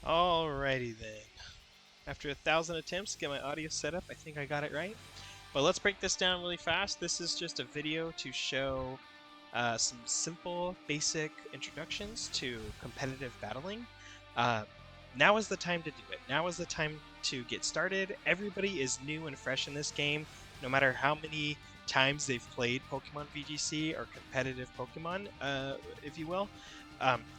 Alrighty then. After 1,000 attempts to get my audio set up, I think I got it right. But let's break this down really fast. This is just a video to show some simple, basic introductions to competitive battling. Uh, Now is the time to do it. Now is the time to get started. Everybody is new and fresh in this game, no matter how many times they've played Pokemon VGC or competitive Pokemon, if you will.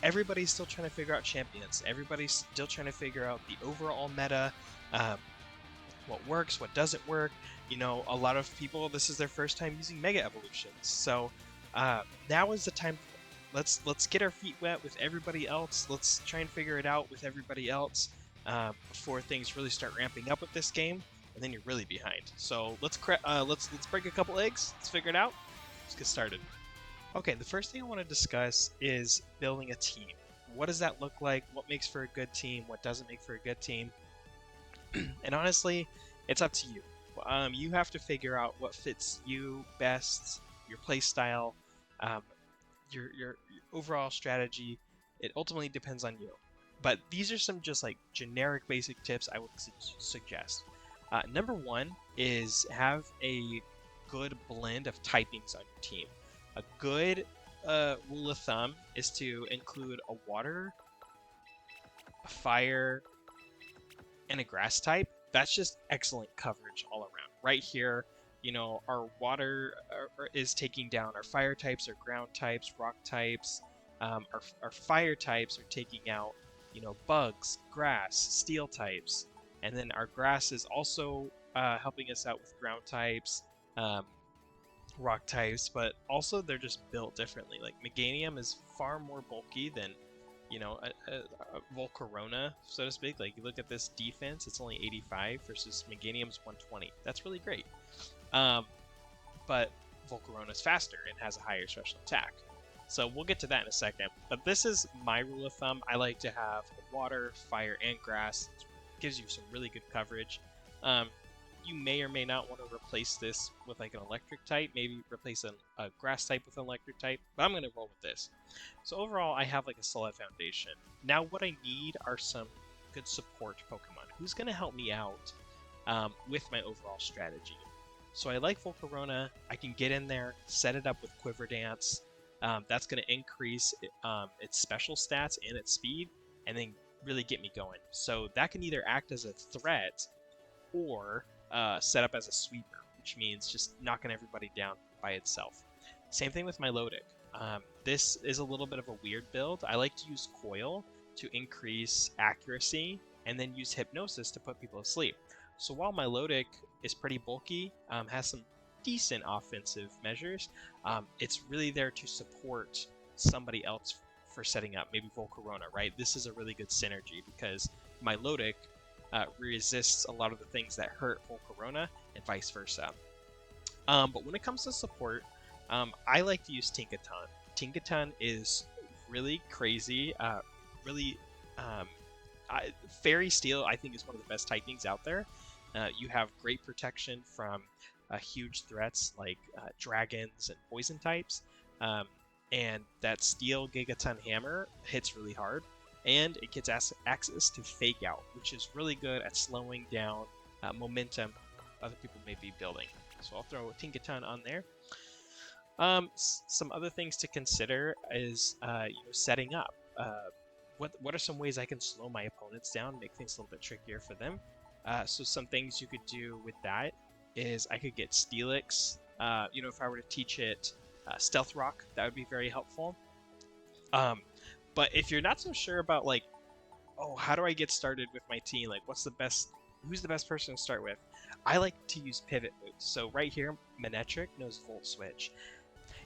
Everybody's still trying to figure out champions. Everybody's still trying to figure out the overall meta, um, what works, what doesn't work. You know, a lot of people, this is their first time using Mega Evolutions. So now is the time. Let's get our feet wet with everybody else. Let's try and figure it out with everybody else before things really start ramping up with this game, and then you're really behind. So let's break a couple eggs. Let's figure it out. Let's get started. Okay, the first thing I want to discuss is building a team. What does that look like? What makes for a good team? What doesn't make for a good team? And honestly, it's up to you. You have to figure out what fits you best, your play style, um, your overall strategy. It ultimately depends on you. But these are some just like generic basic tips I would suggest. Number one is have a good blend of typings on your team. A good rule of thumb is to include a water, a fire, and a grass type. That's just excellent coverage all around. Right here, you know, our water is taking down our fire types, our ground types, rock types. Our fire types are taking out, you know, bugs, grass, steel types. And then our grass is also helping us out with ground types, um, rock types, but also they're just built differently. Like Meganium is far more bulky than, you know, a Volcarona, so to speak. Like you look at this defense, it's only 85 versus Meganium's 120. That's really great. Um, but Volcarona's faster and has a higher special attack. So we'll get to that in a second. But this is my rule of thumb. I like to have water, fire, and grass. It gives you some really good coverage. You may or may not want to replace this with like an electric type, maybe replace a grass type with an electric type, but I'm going to roll with this. So overall, I have like a solid foundation. Now what I need are some good support Pokemon. Who's going to help me out with my overall strategy? So I like Volcarona. I can get in there, set it up with Quiver Dance. That's going to increase its special stats and its speed, and then really get me going. So that can either act as a threat or set up as a sweeper, which means just knocking everybody down by itself. Same thing with my Milotic. This is a little bit of a weird build. I like to use Coil to increase accuracy, and then use Hypnosis to put people to sleep. So while my Milotic is pretty bulky, has some decent offensive measures, it's really there to support somebody else for setting up, maybe Volcarona, right? This is a really good synergy because my Milotic resists a lot of the things that hurt Volcarona and vice versa. But when it comes to support, I like to use Tinkaton. Tinkaton is really crazy, really Fairy Steel, I think, is one of the best typings out there. You have great protection from huge threats like dragons and poison types. And that Steel Gigaton Hammer hits really hard. And it gets access to Fake Out, which is really good at slowing down momentum other people may be building. So I'll throw Tinkaton on there. Some other things to consider is setting up. What are some ways I can slow my opponents down, make things a little bit trickier for them? So some things you could do with that is I could get Steelix. If I were to teach it Stealth Rock, that would be very helpful. But if you're not so sure about like, oh, how do I get started with my team? Like, who's the best person to start with? I like to use pivot moves. So right here, Manectric knows Volt Switch.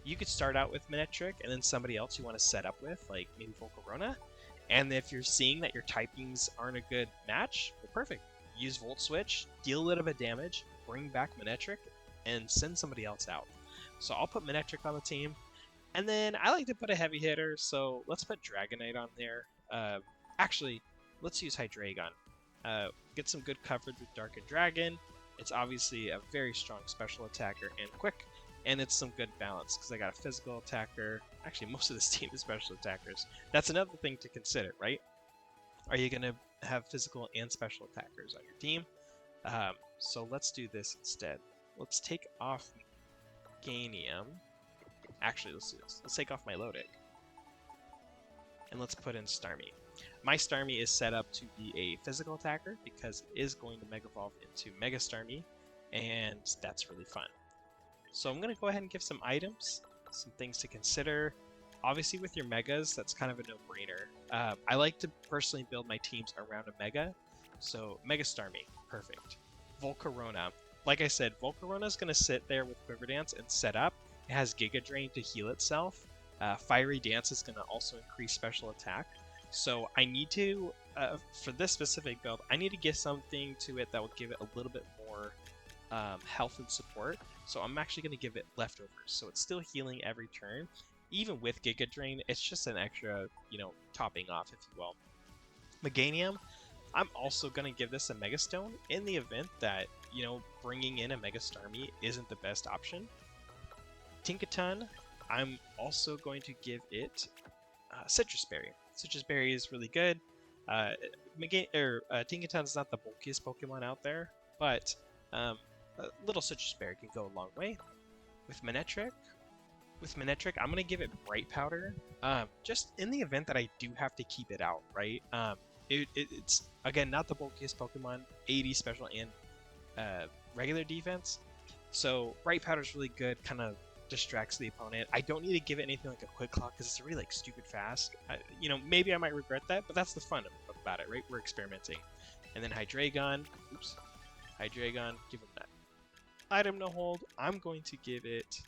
You could start out with Manectric and then somebody else you want to set up with, like maybe Volcarona. And if you're seeing that your typings aren't a good match, well, perfect. Use Volt Switch, deal a little bit of damage, bring back Manectric, and send somebody else out. So I'll put Manectric on the team. And then I like to put a heavy hitter, so let's put Dragonite on there. Actually, let's use Hydreigon. Get some good coverage with Dark and Dragon. It's obviously a very strong special attacker and quick, and it's some good balance because I got a physical attacker. Actually, most of this team is special attackers. That's another thing to consider, right? Are you going to have physical and special attackers on your team? So let's do this instead. Let's take off Meganium. Actually, let's do this. Let's take off Milotic. And let's put in Starmie. My Starmie is set up to be a physical attacker because it is going to Mega Evolve into Mega Starmie, and that's really fun. So I'm going to go ahead and give some items, some things to consider. Obviously with your Megas, that's kind of a no-brainer. I like to personally build my teams around a Mega, so Mega Starmie, perfect. Volcarona. Like I said, Volcarona is going to sit there with Quiver Dance and set up. It has Giga Drain to heal itself. Fiery Dance is going to also increase special attack. So I need to, for this specific build, I need to give something to it that will give it a little bit more health and support. So I'm actually going to give it leftovers. So it's still healing every turn. Even with Giga Drain, it's just an extra, topping off, if you will. Meganium, I'm also going to give this a Mega Stone in the event that, bringing in a Mega Starmie isn't the best option. Tinkaton, I'm also going to give it Citrus Berry. Citrus Berry is really good. Tinkaton is not the bulkiest Pokemon out there, but a little Citrus Berry can go a long way. With Manectric, I'm going to give it Bright Powder, just in the event that I do have to keep it out, right? It's, again, not the bulkiest Pokemon, 80 special and regular defense. So Bright Powder is really good, kind of distracts the opponent. I don't need to give it anything like a Quick Claw because it's really stupid fast. Maybe I might regret that, but that's the fun about it, right? We're experimenting. And then Hydreigon, give him that item to hold. I'm going to give it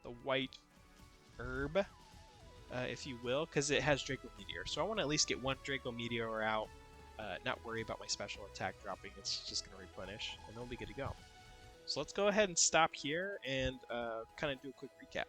the White Herb, if you will, because it has Draco Meteor. So I want to at least get one Draco Meteor out, not worry about my special attack dropping. It's just going to replenish, and then we'll be good to go. So let's go ahead and stop here and kind of do a quick recap.